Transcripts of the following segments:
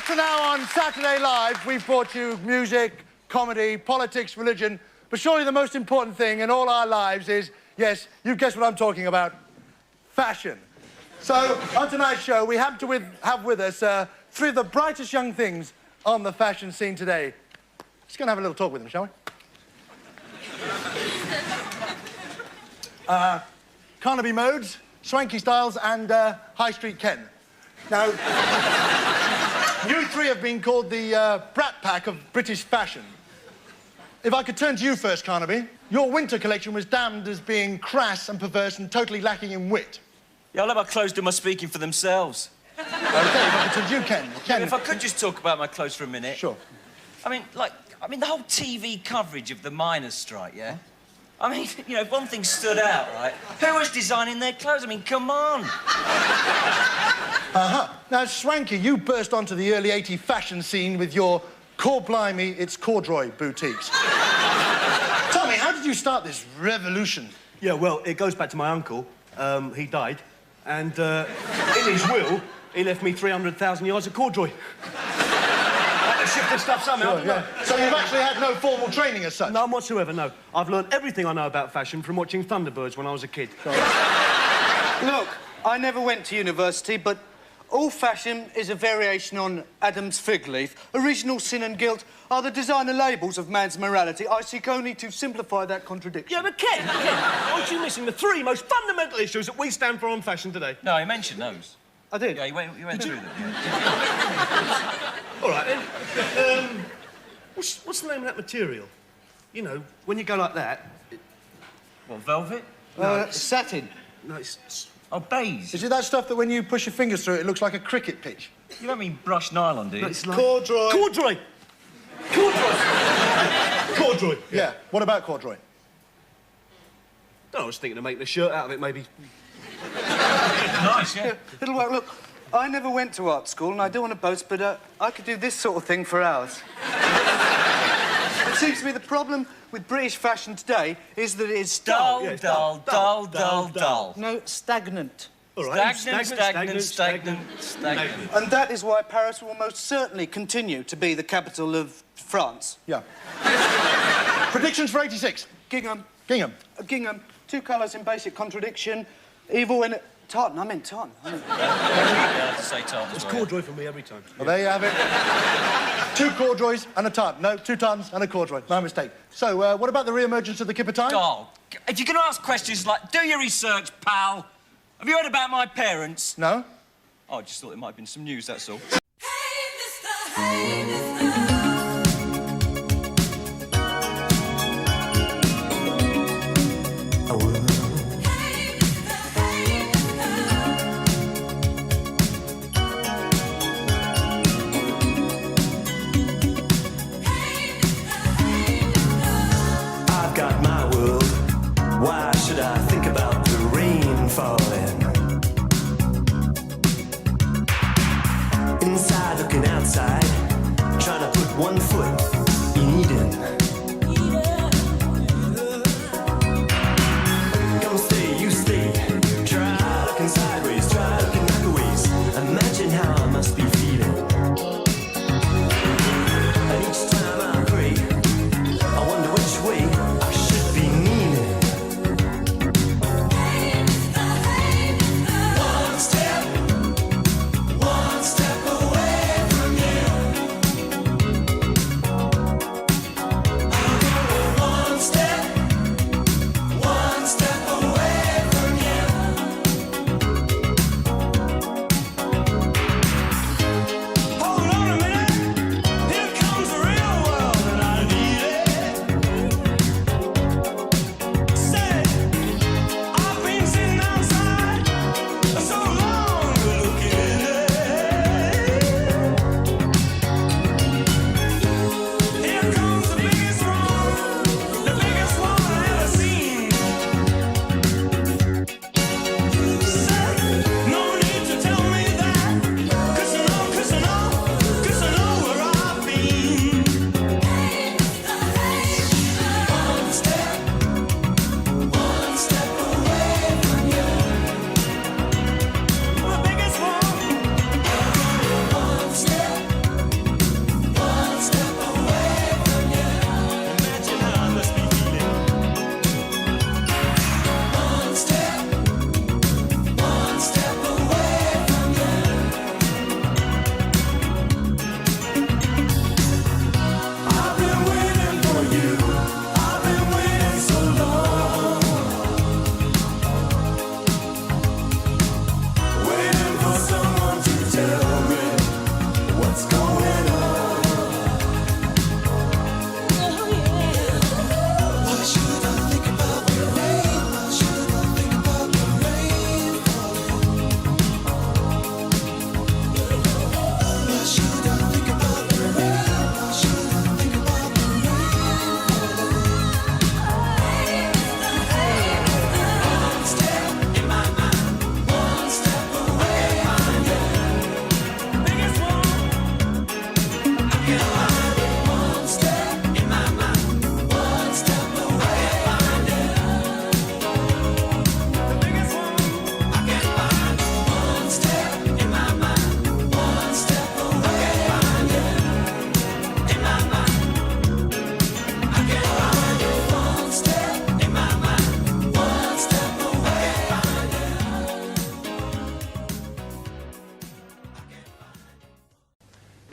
Up to now on Saturday Live, we've brought you music, comedy, politics, religion, but surely the most important thing in all our lives is, yes, you've guessed what I'm talking about, fashion. So, on tonight's show, we happen to have with us three of the brightest young things on the fashion scene today. Just going to have a little talk with them, shall we? Carnaby Modes, Swanky Styles, and High Street Ken. Now, you three have been called the Brat Pack of British fashion. If I could turn to you first, Carnaby. Your winter collection was damned as being crass and perverse and totally lacking in wit. Yeah, I'll let my clothes do my speaking for themselves. OK, if I could turn to you, Ken. Ken, if I could just talk about my clothes for a minute. Sure. I mean, the whole TV coverage of the miners' strike, yeah? I mean, you know, if one thing stood out, right? Who was designing their clothes? I mean, come on. Now, Swanky, you burst onto the early 80s fashion scene with your core blimey, it's corduroy boutiques. Tell me, how did you start this revolution? Yeah, well, it goes back to my uncle. He died, and in his will, he left me 300,000 yards of corduroy. I shipped this stuff somehow, Sure, yeah. So you've actually had no formal training as such? None whatsoever, no. I've learned everything I know about fashion from watching Thunderbirds when I was a kid. Look, I never went to university, but all fashion is a variation on Adam's fig leaf. Original sin and guilt are the designer labels of man's morality. I seek only to simplify that contradiction. Yeah, but Ken, aren't you missing the three most fundamental issues that we stand for on fashion today? No, he mentioned those. I did? Yeah, you went through them. All right, then. What's the name of that material? You know, when you go like that... What, velvet? Satin. No, it's... Oh, beige. Is it that stuff that when you push your fingers through it, it looks like a cricket pitch? You don't mean brushed nylon, do you? No, it's like... Corduroy. Corduroy! Corduroy! Corduroy. Yeah. What about corduroy? I was thinking of making a shirt out of it, maybe. Nice, yeah. It'll work. Look, I never went to art school, and I don't want to boast, but I could do this sort of thing for hours. It seems to me the problem with British fashion today is that it's Dull, Yeah, dull, dull, dull, dull. No, stagnant. All right. Stagnant. And that is why Paris will most certainly continue to be the capital of France. Yeah. Predictions for 86? Gingham. Gingham. Gingham. Two colours in basic contradiction. Evil in... Tartan. I meant tartan. Yeah, I have to say tartan. It's corduroy for me every time. Well, there you have it. 2 corduroys and a tartan. No, 2 tartans and a corduroy. My mistake. So, what about the re-emergence of the kipper tie? Oh, if you're going to ask questions like, do your research, pal. Have you heard about my parents? No? Oh, I just thought there might have been some news, that's all. I've got my world. Why should I think about the rain falling? Inside looking outside,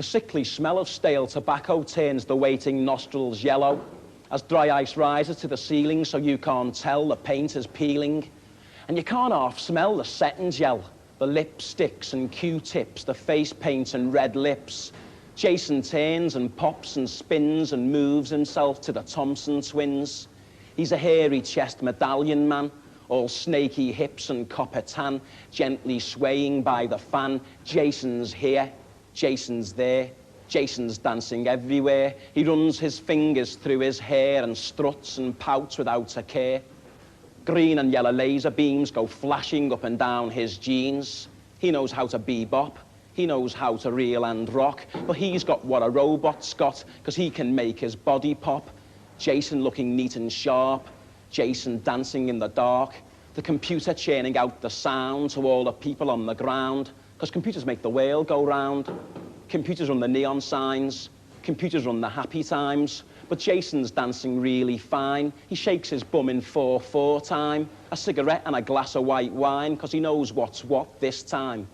sickly smell of stale tobacco turns the waiting nostrils yellow as dry ice rises to the ceiling so you can't tell the paint is peeling. And you can't half smell the setting gel, the lipsticks and Q-tips, the face paint and red lips. Jason turns and pops and spins and moves himself to the Thompson twins. He's a hairy chest medallion man, all snaky hips and copper tan, gently swaying by the fan. Jason's here, Jason's there, Jason's dancing everywhere. He runs his fingers through his hair and struts and pouts without a care. Green and yellow laser beams go flashing up and down his jeans. He knows how to bebop, he knows how to reel and rock, but he's got what a robot's got, 'cause he can make his body pop. Jason looking neat and sharp, Jason dancing in the dark, the computer churning out the sound to all the people on the ground, 'cause computers make the world go round. Computers run the neon signs, computers run the happy times, but Jason's dancing really fine. He shakes his bum in 4/4 time, a cigarette and a glass of white wine, 'cause he knows what's what this time.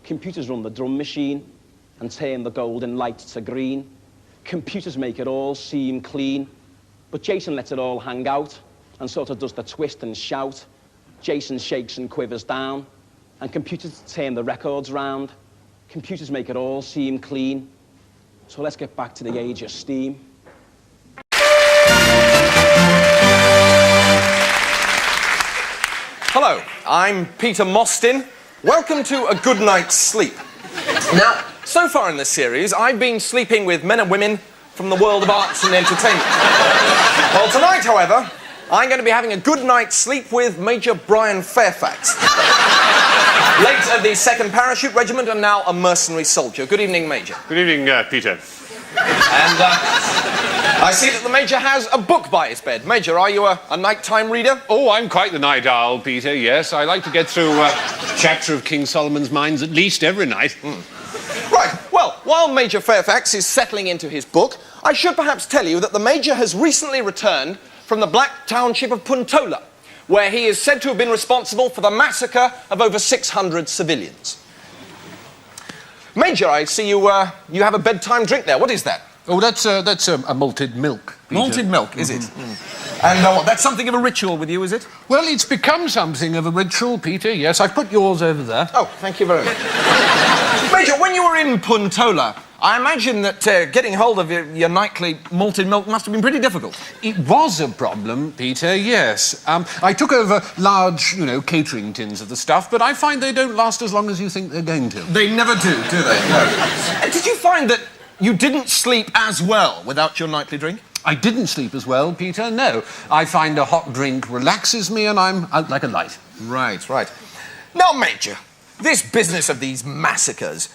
Computers run the drum machine and turn the golden light to green. Computers make it all seem clean, but Jason lets it all hang out and sort of does the twist and shout. Jason shakes and quivers down, and computers turn the records round. Computers make it all seem clean. So let's get back to the age of steam. Hello, I'm Peter Mostyn. Welcome to A Good Night's Sleep. Now, so far in this series, I've been sleeping with men and women from the world of arts and entertainment. Well, tonight, however, I'm going to be having a good night's sleep with Major Brian Fairfax. Late of the 2nd Parachute Regiment and now a mercenary soldier. Good evening, Major. Good evening, Peter. And I see that the Major has a book by his bed. Major, are you a nighttime reader? Oh, I'm quite the night owl, Peter, yes. I like to get through a chapter of King Solomon's Mines at least every night. Right, well, while Major Fairfax is settling into his book, I should perhaps tell you that the Major has recently returned from the Black Township of Puntola, where he is said to have been responsible for the massacre of over 600 civilians. Major, I see you have a bedtime drink there. What is that? Oh, that's a malted milk, Peter. Malted milk, is it? And that's something of a ritual with you, is it? Well, it's become something of a ritual, Peter, yes. I've put yours over there. Oh, thank you very much. Major, when you were in Puntola, I imagine that getting hold of your nightly malted milk must have been pretty difficult. It was a problem, Peter, yes. I took over large, catering tins of the stuff, but I find they don't last as long as you think they're going to. They never do they? No. And did you find that you didn't sleep as well without your nightly drink? I didn't sleep as well, Peter, no. I find a hot drink relaxes me and I'm out like a light. Right. Now, Major, this business of these massacres,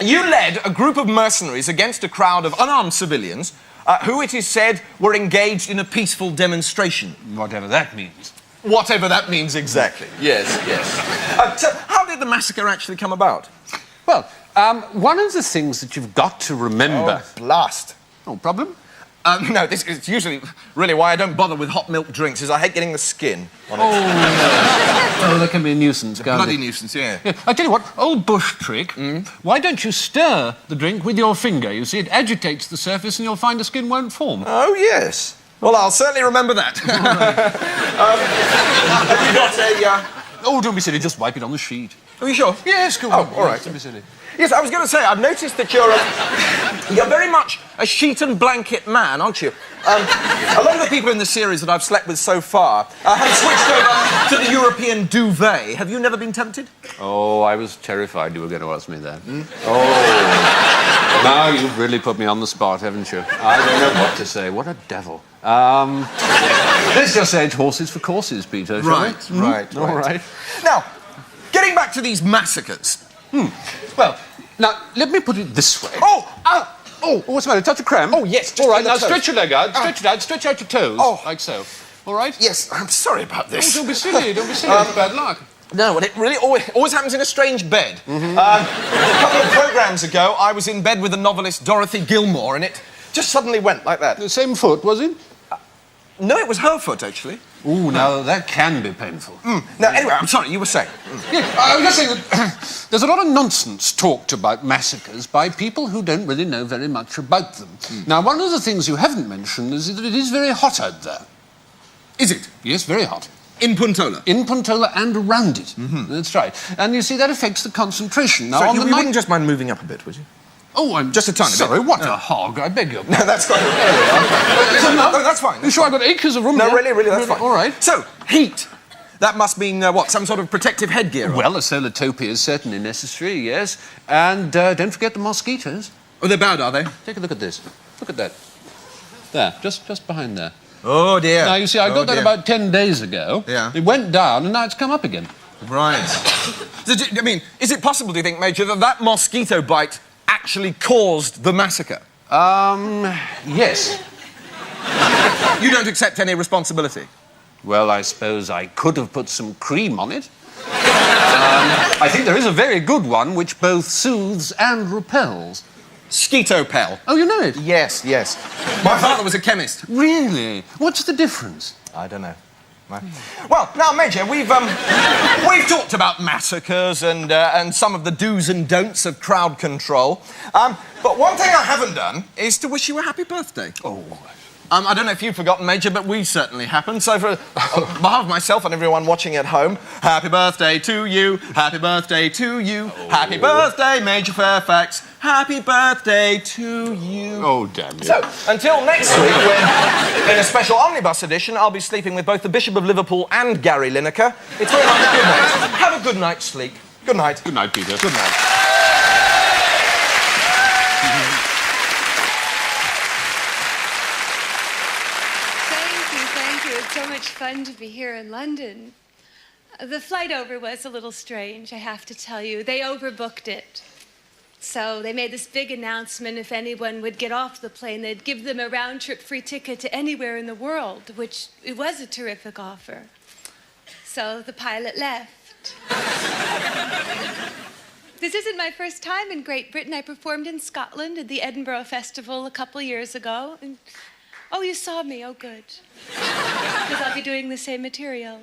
you led a group of mercenaries against a crowd of unarmed civilians who, it is said, were engaged in a peaceful demonstration. Whatever that means. Whatever that means exactly. Yes. So, how did the massacre actually come about? Well, one of the things that you've got to remember... Oh, blast. No problem? No, this is usually really why I don't bother with hot milk drinks, is I hate getting the skin on it. Oh, that can be a nuisance, can't Bloody it? nuisance, yeah. I tell you what, old bush trick, why don't you stir the drink with your finger? You see, it agitates the surface and you'll find the skin won't form. Oh, yes. Well, I'll certainly remember that. Have you got a... Oh, don't be silly, just wipe it on the sheet. Are you sure? Yes, go on. Oh, all right. Don't be silly. Yes, I was going to say, I've noticed that you're very much a sheet and blanket man, aren't you? A lot of the people in the series that I've slept with so far have switched over to the European duvet. Have you never been tempted? Oh, I was terrified you were going to ask me that. Oh, now you've really put me on the spot, haven't you? I don't know what to say. What a devil. Let's just say it's horses for courses, Peter, shall we? Right. All right. Now, getting back to these massacres. Well, now, let me put it this way. Oh, what's the matter? Touch a cramp? Oh, yes, just All right, on the now toes. stretch your leg out, stretch it out, stretch out your toes. Oh. Like so. All right? yes, I'm sorry about this. Oh, don't be silly, don't be silly. It's bad luck. No, well, it really always happens in a strange bed. A couple of programmes ago, I was in bed with the novelist Dorothy Gilmore, and it just suddenly went like that. The same foot, was it? No, it was her foot, actually. Ooh, now that can be painful. Now, anyway, I'm sorry, you were saying. Yeah, I was just saying that there's a lot of nonsense talked about massacres by people who don't really know very much about them. Now, one of the things you haven't mentioned is that it is very hot out there. Is it? Yes, very hot. In Puntola? In Puntola and around it. That's right. And you see, that affects the concentration. Now, So on you the night... wouldn't just mind moving up a bit, would you? Oh, I'm Just a tiny bit. sorry. What a hog! I beg your. No, that's fine. No, that's fine. You sure I've got acres of room? No, here? really, that's fine. All right. So, heat. That must mean, what, some sort of protective headgear? or- Well, a solatopia is certainly necessary, yes. And don't forget the mosquitoes. Oh, they're bad, are they? Take a look at this. Look at that. There, just behind there. Oh, dear. Now, you see, I got that about 10 days ago. Yeah. It went down, and now it's come up again. Right. I mean, is it possible, do you think, Major, that that mosquito bite actually caused the massacre? Yes. You don't accept any responsibility? Well, I suppose I could have put some cream on it. I think there is a very good one which both soothes and repels. Skeetopel. Oh, you know it? Yes. My father was a chemist. Really? What's the difference? I don't know. No. Well, now, Major, we've talked about massacres and some of the do's and don'ts of crowd control. But one thing I haven't done is to wish you a happy birthday. Oh. I don't know if you've forgotten, Major, but we certainly haven't. So, on behalf of myself and everyone watching at home, happy birthday to you, happy birthday to you, happy birthday, Major Fairfax, happy birthday to you. Oh, damn you. So, until next week, when, in a special omnibus edition, I'll be sleeping with both the Bishop of Liverpool and Gary Lineker. It's very much good night. Have a good night's sleep. Good night. Good night, Peter. Good night. Thank you. It's so much fun to be here in London. The flight over was a little strange, I have to tell you. They overbooked it. So they made this big announcement if anyone would get off the plane, they'd give them a round-trip free ticket to anywhere in the world, which it was a terrific offer. So the pilot left. This isn't my first time in Great Britain. I performed in Scotland at the Edinburgh Festival a couple years ago. And, oh, you saw me. Oh, good. Because I'll be doing the same material.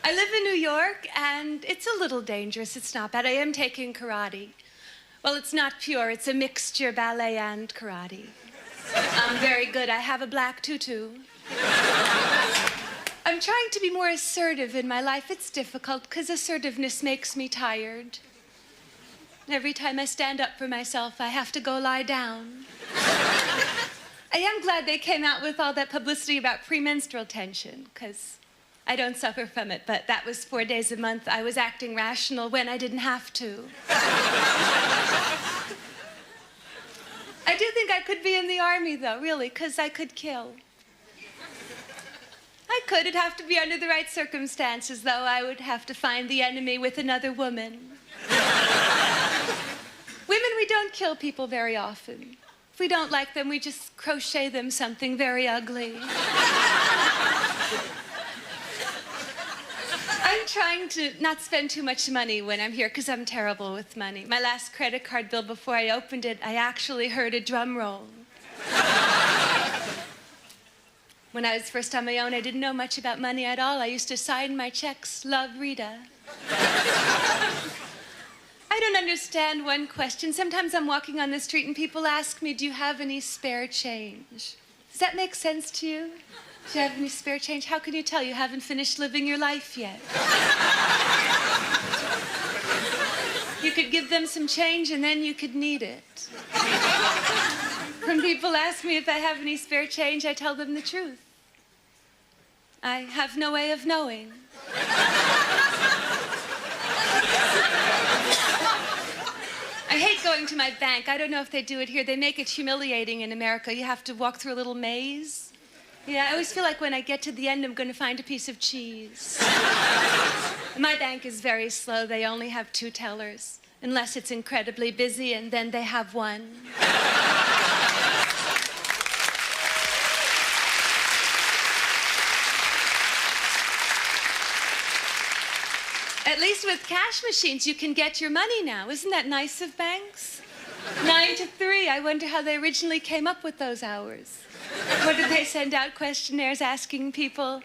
I live in New York, and it's a little dangerous. It's not bad. I am taking karate. Well, it's not pure. It's a mixture, ballet and karate. I'm very good. I have a black tutu. I'm trying to be more assertive in my life. It's difficult because assertiveness makes me tired. Every time I stand up for myself, I have to go lie down. I am glad they came out with all that publicity about premenstrual tension, because I don't suffer from it, but that was 4 days a month. I was acting rational when I didn't have to. I do think I could be in the army, though, really, because I could kill. I could. It'd have to be under the right circumstances, though. I would have to find the enemy with another woman. Women, we don't kill people very often. If we don't like them, we just crochet them something very ugly. I'm trying to not spend too much money when I'm here, because I'm terrible with money. My last credit card bill, before I opened it, I actually heard a drum roll. When I was first on my own, I didn't know much about money at all. I used to sign my checks, Love, Rita. I don't understand one question. Sometimes I'm walking on the street and people ask me, do you have any spare change? Does that make sense to you? Do you have any spare change? How can you tell? You haven't finished living your life yet. You could give them some change and then you could need it. When people ask me if I have any spare change, I tell them the truth. I have no way of knowing. I hate going to my bank. I don't know if they do it here. They make it humiliating in America. You have to walk through a little maze. Yeah, I always feel like when I get to the end, I'm going to find a piece of cheese. My bank is very slow. They only have 2 tellers, unless it's incredibly busy, and then they have 1. At least with cash machines, you can get your money now. Isn't that nice of banks? 9 to 3. I wonder how they originally came up with those hours. What do they send out questionnaires asking people,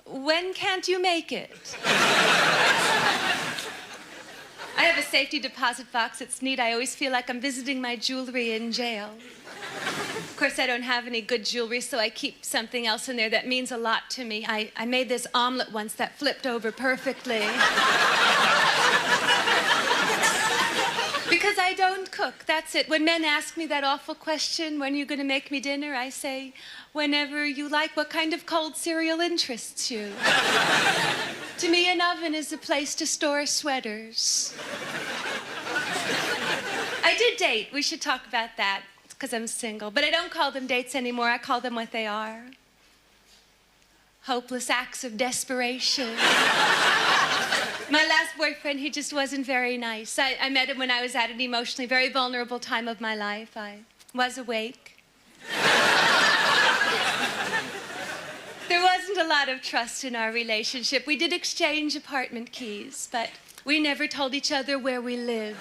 when can't you make it? I have a safety deposit box. It's neat. I always feel like I'm visiting my jewelry in jail. Of course, I don't have any good jewelry, so I keep something else in there that means a lot to me. I made this omelet once that flipped over perfectly. Because I don't cook, that's it. When men ask me that awful question, when are you going to make me dinner, I say, whenever you like. What kind of cold cereal interests you? To me, an oven is a place to store sweaters. I did date. We should talk about that, because I'm single. But I don't call them dates anymore. I call them what they are. Hopeless acts of desperation. My last boyfriend, he just wasn't very nice. I met him when I was at an emotionally very vulnerable time of my life. I was awake. There wasn't a lot of trust in our relationship. We did exchange apartment keys, but we never told each other where we lived.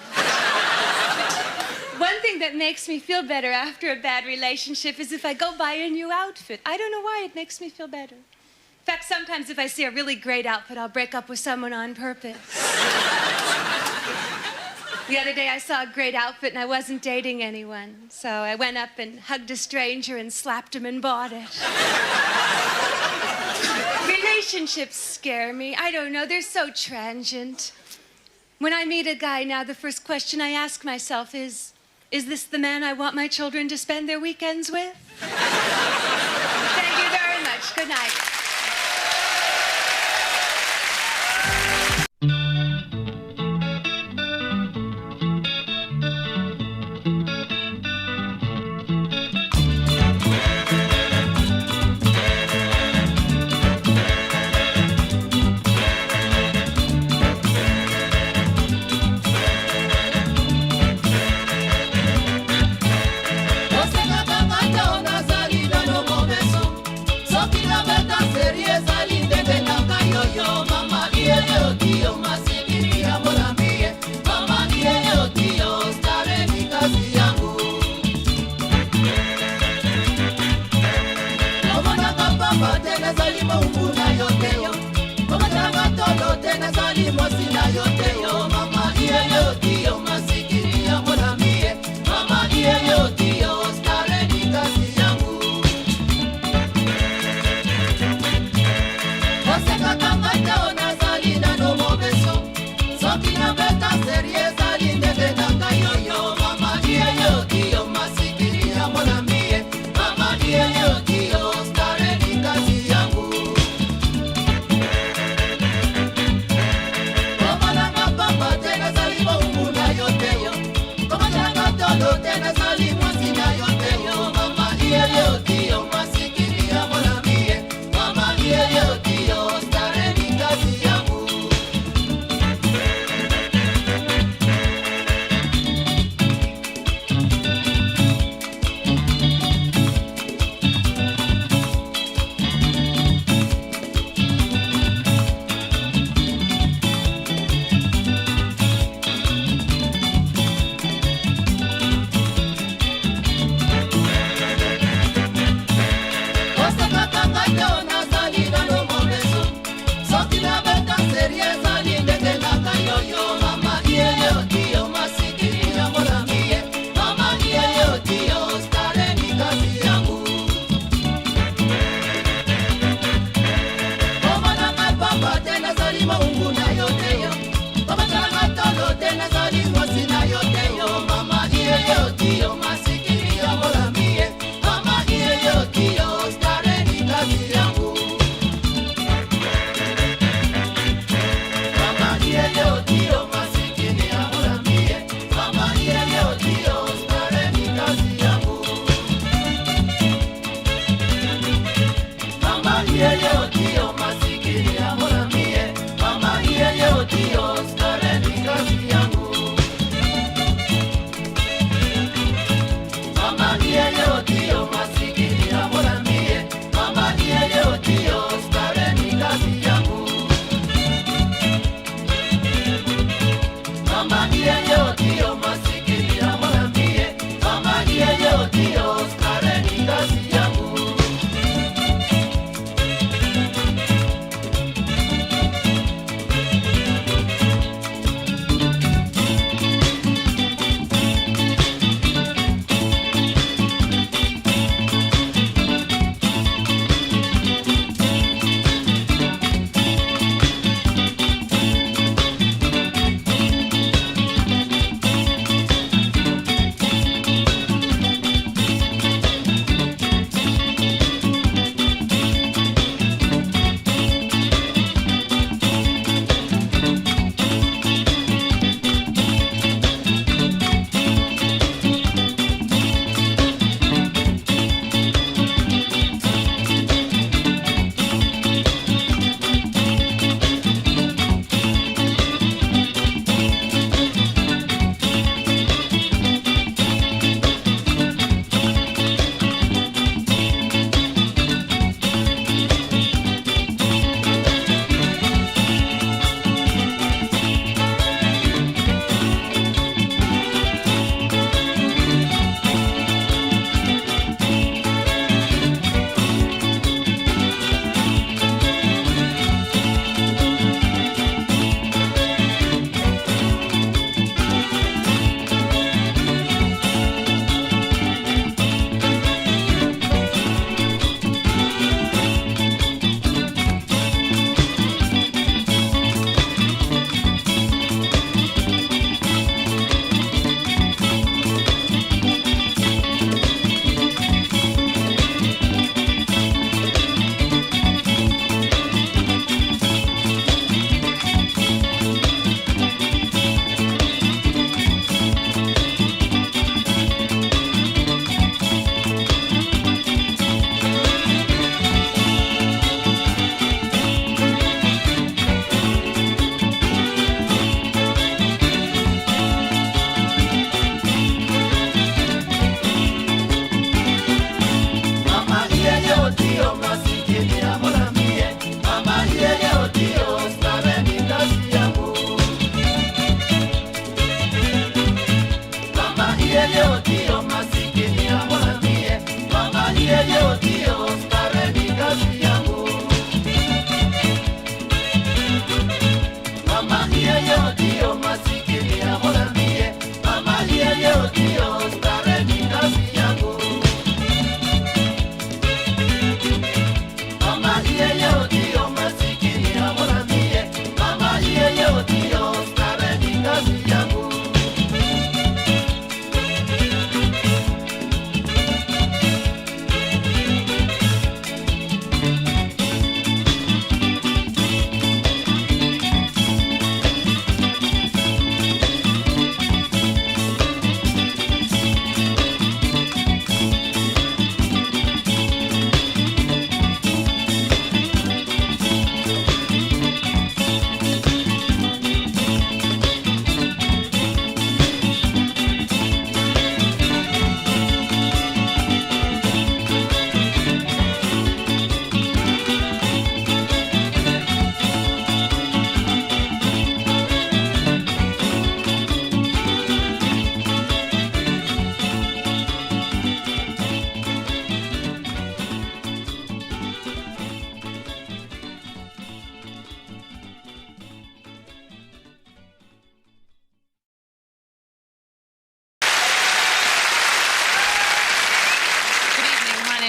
One thing that makes me feel better after a bad relationship is if I go buy a new outfit. I don't know why, it makes me feel better. In fact, sometimes if I see a really great outfit, I'll break up with someone on purpose. The other day I saw a great outfit and I wasn't dating anyone. So I went up and hugged a stranger and slapped him and bought it. Relationships scare me. I don't know, they're so transient. When I meet a guy now, the first question I ask myself is this the man I want my children to spend their weekends with? Thank you very much. Good night.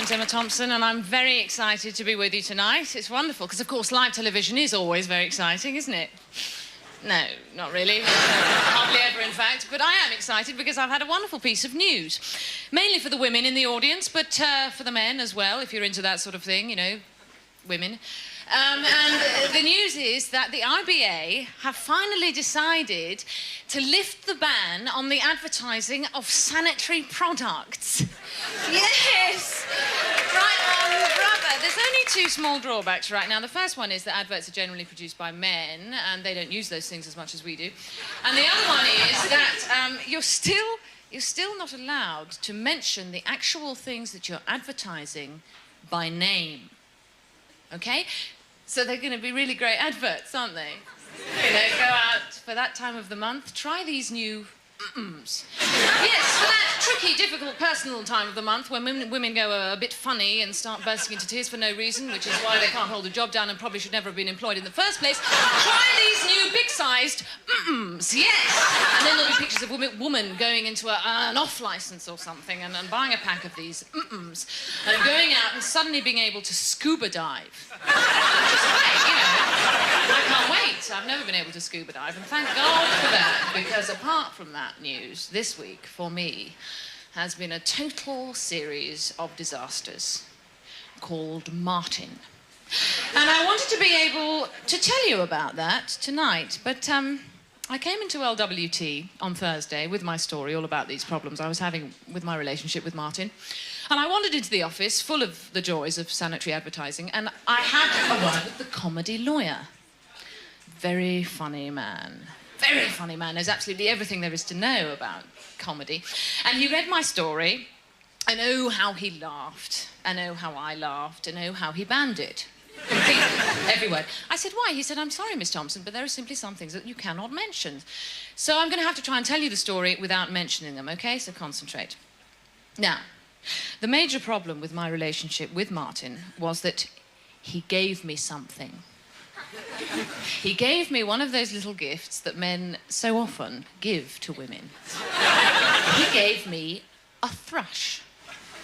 name's Emma Thompson, and I'm very excited to be with you tonight. It's wonderful, because, of course, live television is always very exciting, isn't it? No, not really. Hardly ever, in fact. But I am excited because I've had a wonderful piece of news. Mainly for the women in the audience, but for the men as well, if you're into that sort of thing, you know, women. And the news is that the IBA have finally decided to lift the ban on the advertising of sanitary products. Yes! Right on, brother. There's only two small drawbacks right now. The first one is that adverts are generally produced by men, and they don't use those things as much as we do. And the other one is that you're still not allowed to mention the actual things that you're advertising by name. Okay? So they're going to be really great adverts, aren't they? You know, go out for that time of the month, try these new mm-ms. Yes, for that tricky, difficult, personal time of the month when women go a bit funny and start bursting into tears for no reason, which is why they can't hold a job down and probably should never have been employed in the first place. Try these new big-sized mm-ms, yes! And then there'll be pictures of woman going into an off-licence or something and buying a pack of these mm-ms and going out and suddenly being able to scuba dive. Just great, you know. I can't wait. I've never been able to scuba dive, and thank God for that, because apart from that news, this week, for me, has been a total series of disasters called Martin. And I wanted to be able to tell you about that tonight, but I came into LWT on Thursday with my story all about these problems I was having with my relationship with Martin. And I wandered into the office full of the joys of sanitary advertising, and I had a word with the comedy lawyer. Very funny man. Very funny man. Knows absolutely everything there is to know about comedy. And he read my story, and oh, how he laughed, and oh, how I laughed, and oh, how he banned it. Completely. Every word. I said, why? He said, I'm sorry, Miss Thompson, but there are simply some things that you cannot mention. So I'm going to have to try and tell you the story without mentioning them, OK? So concentrate. Now, the major problem with my relationship with Martin was that he gave me something. He gave me one of those little gifts that men so often give to women. He gave me a thrush.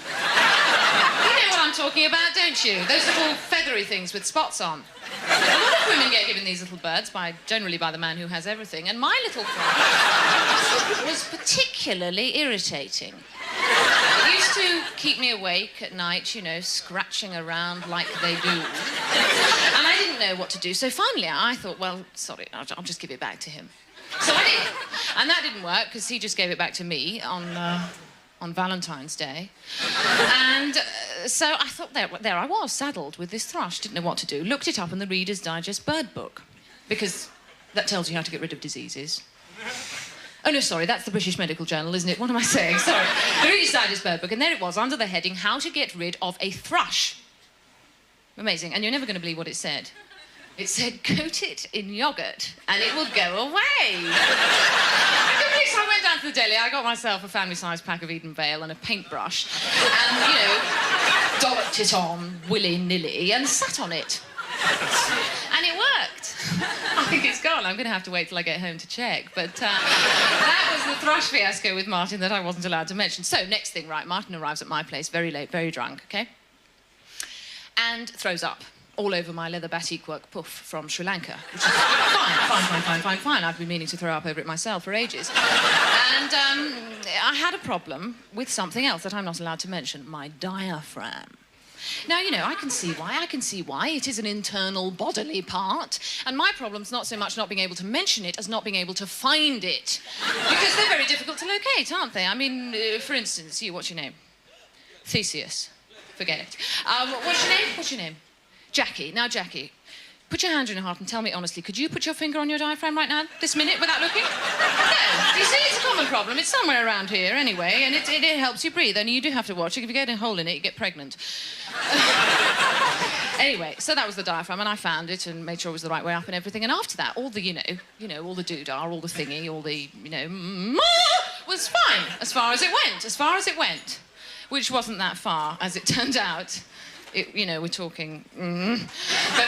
You know what I'm talking about, don't you? Those little feathery things with spots on. A lot of women get given these little birds, generally by the man who has everything, and my little thrush was particularly irritating. It used to keep me awake at night, you know, scratching around like they do. And I didn't know what to do, so finally I thought, well, sorry, I'll just give it back to him. So I did. And that didn't work, because he just gave it back to me on Valentine's Day. And so I thought, there I was, saddled with this thrush, didn't know what to do. Looked it up in the Reader's Digest bird book, because that tells you how to get rid of diseases. Oh, no, sorry, that's the British Medical Journal, isn't it? What am I saying? Sorry. The Reader's Digest bird book, and there it was, under the heading, How to Get Rid of a Thrush. Amazing, and you're never going to believe what it said. It said, coat it in yoghurt, and it will go away. So I went down to the deli, I got myself a family-sized pack of Eden Vale and a paintbrush, and, you know, dolloped it on willy-nilly and sat on it. And it worked. I think it's gone. I'm going to have to wait till I get home to check. But that was the thrush fiasco with Martin that I wasn't allowed to mention. So, next thing, right, Martin arrives at my place very late, very drunk, OK? And throws up all over my leather batik work puff from Sri Lanka, which is fine. I've been meaning to throw up over it myself for ages. And I had a problem with something else that I'm not allowed to mention, my diaphragm. Now, you know, I can see why. It is an internal bodily part, and my problem's not so much not being able to mention it as not being able to find it. Because they're very difficult to locate, aren't they? I mean, for instance, what's your name? Theseus. Forget it. What's your name? Jackie. Now, Jackie, put your hand on your heart and tell me honestly, could you put your finger on your diaphragm right now, this minute, without looking? No. You see, it's a common problem. It's somewhere around here, anyway, and it helps you breathe. Only you do have to watch it. If you get a hole in it, you get pregnant. Anyway, so that was the diaphragm, and I found it and made sure it was the right way up and everything. And after that, all the, you know, all the doodah, all the thingy, all the, you know, was fine, as far as it went. Which wasn't that far, as it turned out. You know, we're talking... But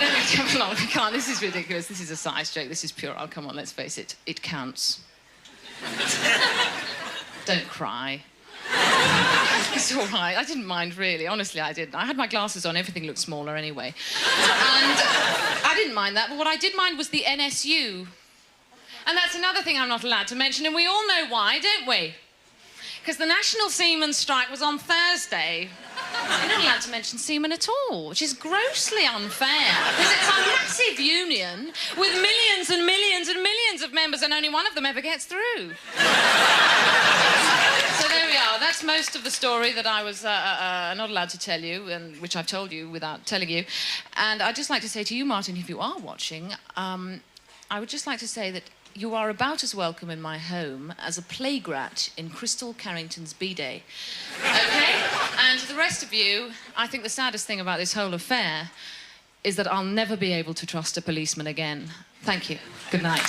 anyway, come along, we can't. This is ridiculous. This is a size joke. This is puerile. Come on, let's face it. It counts. Don't cry. It's all right. I didn't mind, really. Honestly, I didn't. I had my glasses on. Everything looked smaller anyway. And I didn't mind that, but what I did mind was the NSU. And that's another thing I'm not allowed to mention, and we all know why, don't we? Because the National Seamen's Strike was on Thursday. You're not allowed to mention seamen at all, which is grossly unfair. Because it's a massive union with millions and millions and millions of members, and only one of them ever gets through. So there we are. That's most of the story that I was not allowed to tell you, and which I've told you without telling you. And I'd just like to say to you, Martin, if you are watching, I would just like to say that you are about as welcome in my home as a plague rat in Crystal Carrington's bidet. OK? And to the rest of you, I think the saddest thing about this whole affair is that I'll never be able to trust a policeman again. Thank you. Good night.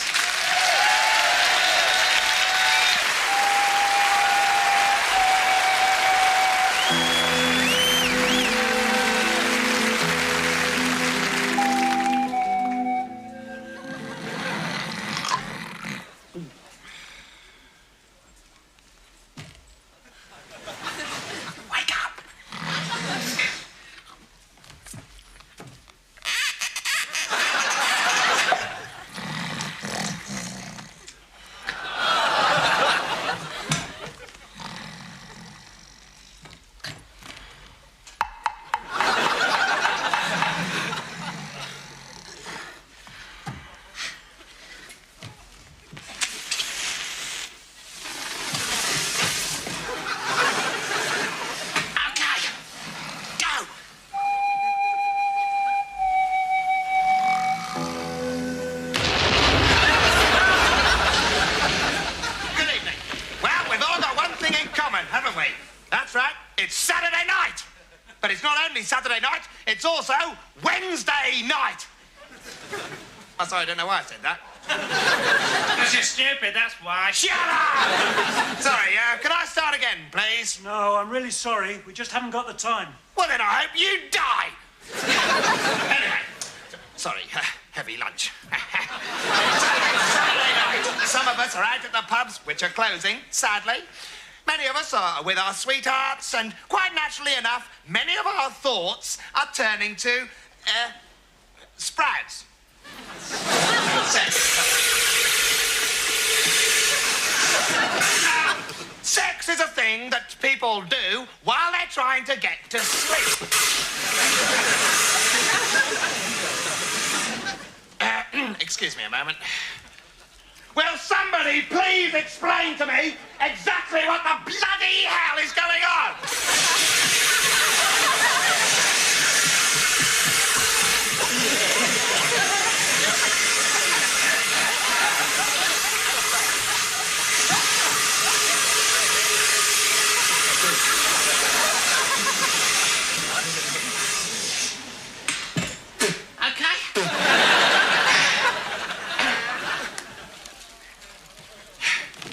Saturday night, it's also Wednesday night. I'm sorry, I don't know why I said that. Because you're stupid, that's why. Shut up! Sorry, can I start again, please? No, I'm really sorry. We just haven't got the time. Well, then I hope you die. Anyway, sorry, heavy lunch. Saturday night, some of us are out at the pubs, which are closing, sadly. Many of us are with our sweethearts, and quite naturally enough, many of our thoughts are turning to, sprouts. Sex is a thing that people do while they're trying to get to sleep. Excuse me a moment. Will somebody please explain to me exactly what the bloody hell is going on?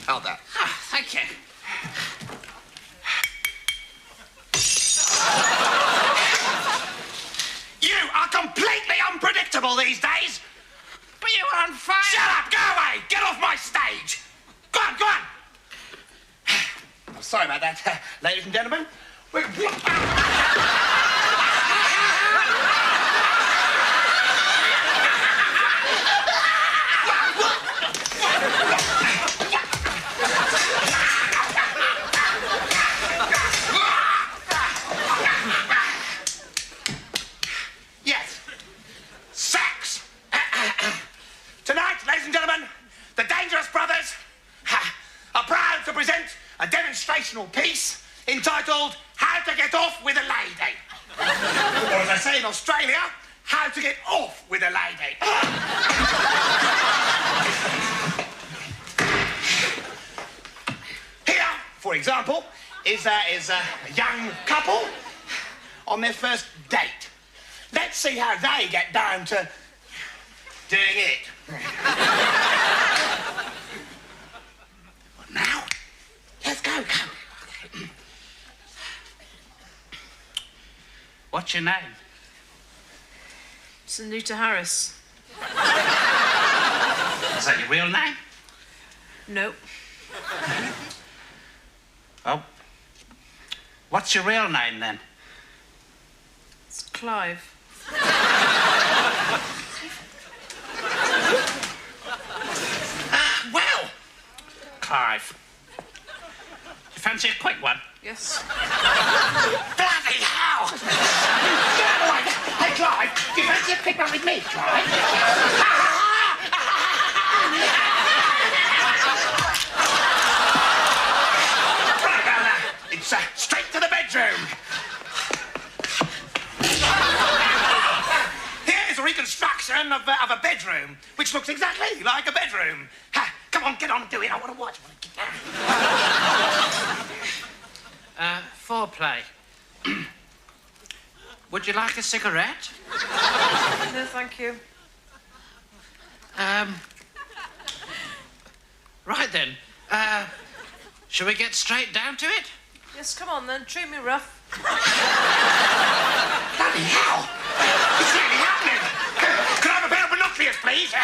Hold that. Oh, thank you. You are completely unpredictable these days. But you were on fire. Shut up! Go away! Get off my stage! Go on, go on! Sorry about that, ladies and gentlemen. Yes. Sex. Tonight, ladies and gentlemen, the Dangerous Brothers are proud to present a demonstrational piece entitled How to Get Off with a Lady. Or as I say in Australia, How to Get Off with a Lady. Here, for example, is a young couple on their first date. Let's see how they get down to doing it. Well, now, let's go. What's your name? Sanuta Harris. Is that your real name? Nope. Oh. What's your real name, then? It's Clive. Well, Clive. You fancy a quick one? Yes. Bloody hell! Get out of the way! Hey, Clive, do you fancy a quick one with me, Clive? Right, well, it's straight to the bedroom. Here is a reconstruction of a bedroom, which looks exactly like a bedroom. Come on, get on, do it. I want to watch. I want to get down. Foreplay. Would you like a cigarette? No, thank you. Right then. Shall we get straight down to it? Yes, come on then. Treat me rough. Bloody hell! It's really happening! Could I have a pair of binoculars, please?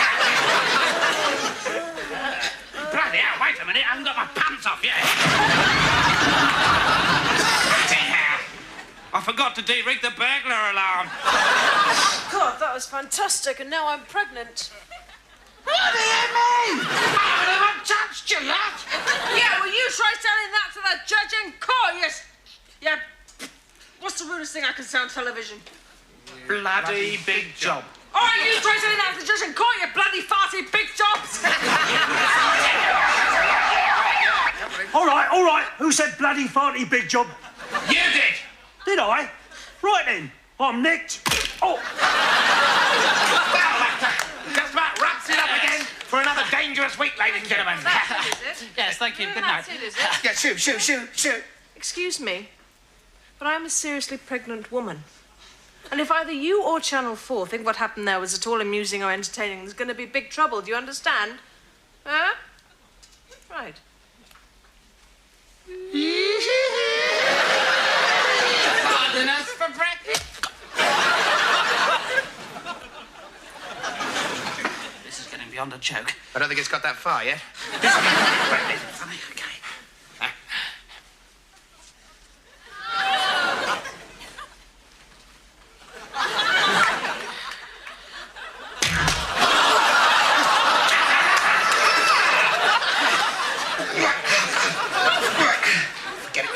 Bloody hell, wait a minute. I haven't got my pants off yet. I forgot to de-rig the burglar alarm. God, that was fantastic, and now I'm pregnant. What do you mean? I haven't touched you yet. Yeah, well, you try telling that to the judge in court, yes. Yeah. What's the rudest thing I can say on television? Bloody big job. All right, you try telling that to the judge in court, you bloody farty big jobs. All right. Who said bloody farty big job? You did. Did I? Right then. I'm nicked. Oh. Well, that just about wraps it up again for another dangerous week, ladies and gentlemen. That's it, is it? Yes, thank you. Good night. That's it, is it? Yeah, shoot. Excuse me, but I'm a seriously pregnant woman. And if either you or Channel 4 think what happened there was at all amusing or entertaining, there's going to be big trouble. Do you understand? Huh? Right. Pardon us for breakfast. This is getting beyond a joke. I don't think it's got that far yet. Funny, okay. Forget it.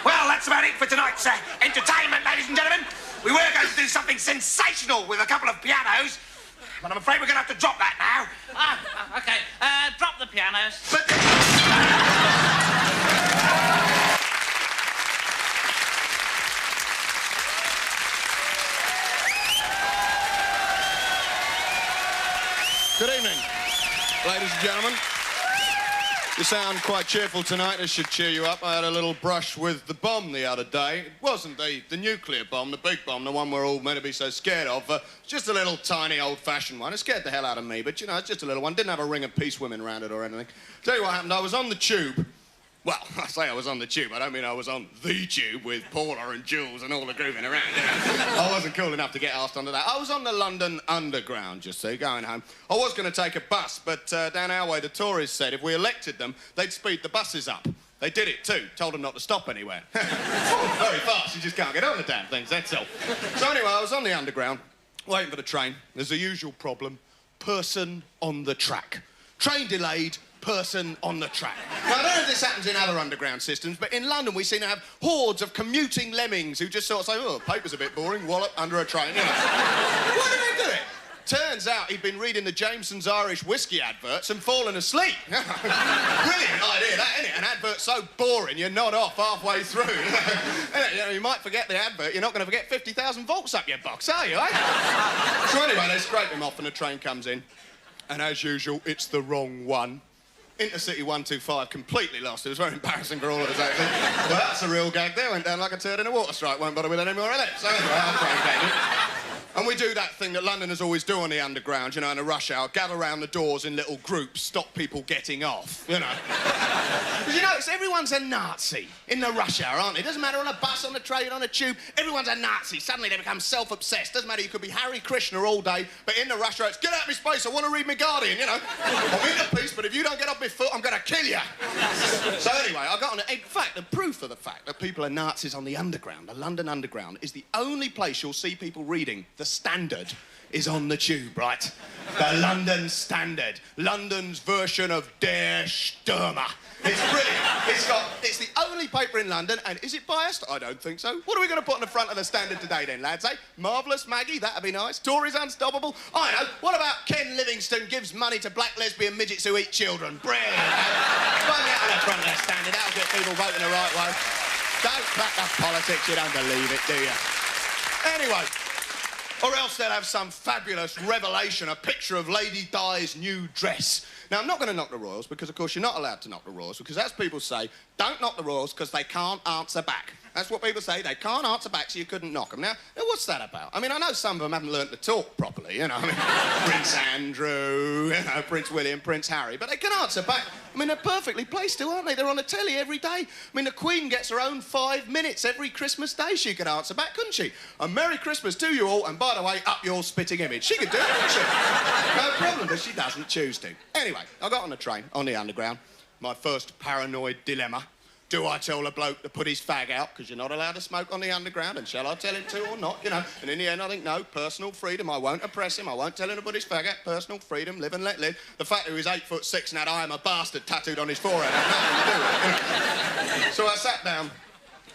Well, that's about it for tonight's entertainment, ladies and gentlemen. We were going to do something sensational with a couple of pianos, but I'm afraid we're going to have to drop that now. Okay. Drop the pianos. But... Good evening, ladies and gentlemen. You sound quite cheerful tonight. This should cheer you up. I had a little brush with the bomb the other day. It wasn't the nuclear bomb, the big bomb, the one we're all meant to be so scared of. Just a little tiny old-fashioned one. It scared the hell out of me, but, you know, it's just a little one. Didn't have a ring of peace women around it or anything. Tell you what happened. I was on the tube. Well, I say I was on the tube. I don't mean I was on the tube with Paula and Jules and all the grooving around. You know? I wasn't cool enough to get asked onto that. I was on the London Underground, you see, going home. I was going to take a bus, but down our way, the Tories said if we elected them, they'd speed the buses up. They did it too. Told them not to stop anywhere. Very fast. You just can't get on the damn things, that's all. So anyway, I was on the Underground, waiting for the train. There's the usual problem. Person on the track. Train delayed. Person on the track. Now, I don't know if this happens in other underground systems, but in London we seem to have hordes of commuting lemmings who just sort of say, oh, paper's a bit boring, wallop under a train, you know. Why do they do it? Turns out he'd been reading the Jameson's Irish whiskey adverts and fallen asleep. Brilliant idea, that, isn't it? An advert so boring you nod off halfway through. You know, you might forget the advert, you're not going to forget 50,000 volts up your box, are you, eh? So anyway, they scrape him off and the train comes in. And as usual, it's the wrong one. Intercity 125, completely lost. It was very embarrassing for all of us, actually. Well, that's a real gag there. Went down like a turd in a water strike. Won't bother with any more of it. So anyway, our train came in. And we do that thing that Londoners always do on the Underground, you know, in a rush hour, gather around the doors in little groups, stop people getting off, you know. Because you notice everyone's a Nazi in the rush hour, aren't they? Doesn't matter on a bus, on a train, on a tube, everyone's a Nazi. Suddenly they become self-obsessed. Doesn't matter, you could be Harry Krishna all day, but in the rush hour it's, get out of my space, I want to read my Guardian, you know. I'm into peace, but if you don't get off my foot, I'm going to kill you. So anyway, I got on it. In fact, the proof of the fact that people are Nazis on the Underground, the London Underground, is the only place you'll see people reading The Standard is on the tube, right? The London Standard. London's version of Der Stürmer. It's brilliant. It's the only paper in London, and is it biased? I don't think so. What are we going to put on the front of the Standard today then, lads, eh? Marvellous Maggie, that'd be nice. Tories unstoppable. I know. What about Ken Livingstone gives money to black lesbian midgets who eat children? Brilliant. Bung it on the front of the Standard. That'll get people voting the right way. Don't back up politics, you don't believe it, do you? Anyway, or else they'll have some fabulous revelation, a picture of Lady Di's new dress. Now, I'm not going to knock the royals because, of course, you're not allowed to knock the royals because, as people say, don't knock the royals because they can't answer back. That's what people say. They can't answer back, so you couldn't knock them. Now, what's that about? I mean, I know some of them haven't learnt to talk properly, you know. I mean, Prince Andrew, you know, Prince William, Prince Harry, but they can answer back. I mean, they're perfectly placed to, aren't they? They're on the telly every day. I mean, the Queen gets her own 5 minutes every Christmas day. She could answer back, couldn't she? A Merry Christmas to you all, and by the way, up your spitting image. She could do it, couldn't she? No problem, but she doesn't choose to. Anyway, I got on the train, on the Underground. My first paranoid dilemma. Do I tell the bloke to put his fag out, because you're not allowed to smoke on the Underground, and shall I tell him to or not, you know? And in the end, I think, no, personal freedom. I won't oppress him. I won't tell him to put his fag out. Personal freedom, live and let live. The fact that he was 8'6" and had I am a bastard tattooed on his forehead had nothing to do with it. So I sat down,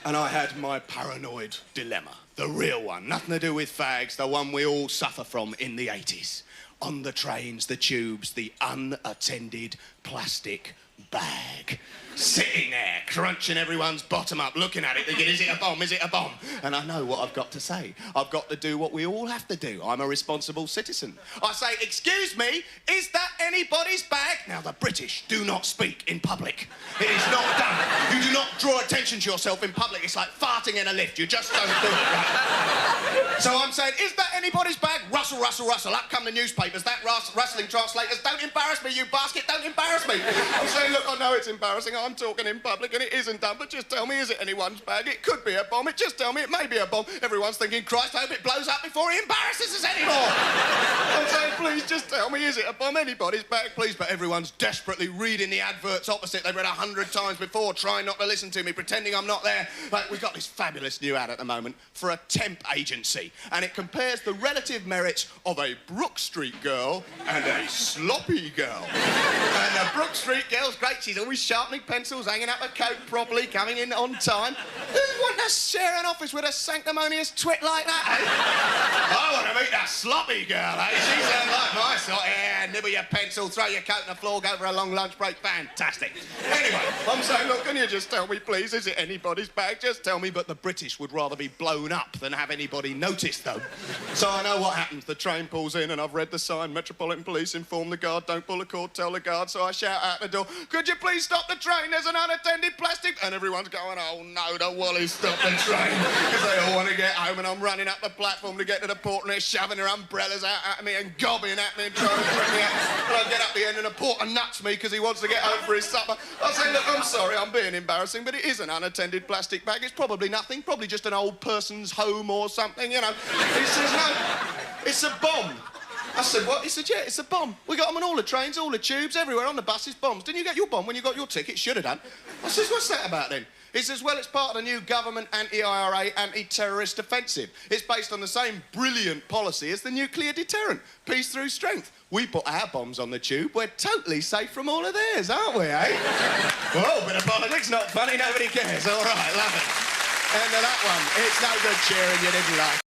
and I had my paranoid dilemma. The real one. Nothing to do with fags, the one we all suffer from in the 80s. On the trains, the tubes, the unattended plastic bag. Sitting there, crunching everyone's bottom up, looking at it, thinking, is it a bomb, is it a bomb? And I know what I've got to say. I've got to do what we all have to do. I'm a responsible citizen. I say, excuse me, is that anybody's bag? Now, the British do not speak in public. It is not done. You do not draw attention to yourself in public. It's like farting in a lift. You just don't do it, right? So I'm saying, is that anybody's bag? Rustle, rustle, rustle. Up come the newspapers. That rustling translators. Don't embarrass me, you basket. Don't embarrass me. I'm saying, look, I know it's embarrassing. I'm talking in public and it isn't done, but just tell me, is it anyone's bag? It could be a bomb. It just tell me it may be a bomb. Everyone's thinking, Christ, I hope it blows up before he embarrasses us anymore. I'm saying, please, just tell me, is it a bomb? Anybody's bag, please. But everyone's desperately reading the adverts opposite. They've read 100 times before, trying not to listen to me, pretending I'm not there. Like, we've got this fabulous new ad at the moment for a temp agency, and it compares the relative merits of a Brook Street girl and a sloppy girl. And the Brook Street girl's great. She's always sharpening pencils, hanging up her coat properly, coming in on time. Who want to share an office with a sanctimonious twit like that, eh? I want to meet that sloppy girl, eh? She's like my sort. Yeah, nibble your pencil, throw your coat on the floor, go for a long lunch break. Fantastic. Anyway, I'm saying, look, can you just tell me, please, is it anybody's bag? Just tell me, but the British would rather be blown up than have anybody notice, though. So I know what happens. The train pulls in and I've read the sign, Metropolitan Police inform the guard, don't pull the cord, tell the guard. So I shout out the door, could you please stop the train? There's an unattended plastic... And everyone's going, oh no, the Wallies stop the train. Because they all want to get home, and I'm running up the platform to get to the port, and they're shoving their umbrellas out at me and gobbing at me and trying to bring me out. And I get up the end and the porter nuts me because he wants to get home for his supper. I say, look, I'm sorry, I'm being embarrassing, but it is an unattended plastic bag. It's probably nothing, probably just an old person's home or something, you know. He says, no, it's a bomb. I said, what? He said, yeah, it's a bomb. We got them on all the trains, all the tubes, everywhere, on the buses, bombs. Didn't you get your bomb when you got your ticket? Should have done. I says, what's that about then? He says, well, it's part of the new government anti-IRA, anti-terrorist offensive. It's based on the same brilliant policy as the nuclear deterrent, peace through strength. We put our bombs on the tube, we're totally safe from all of theirs, aren't we, eh? Whoa, bit of politics, not funny, nobody cares. All right, love it. End of that one. It's no good cheering, you didn't like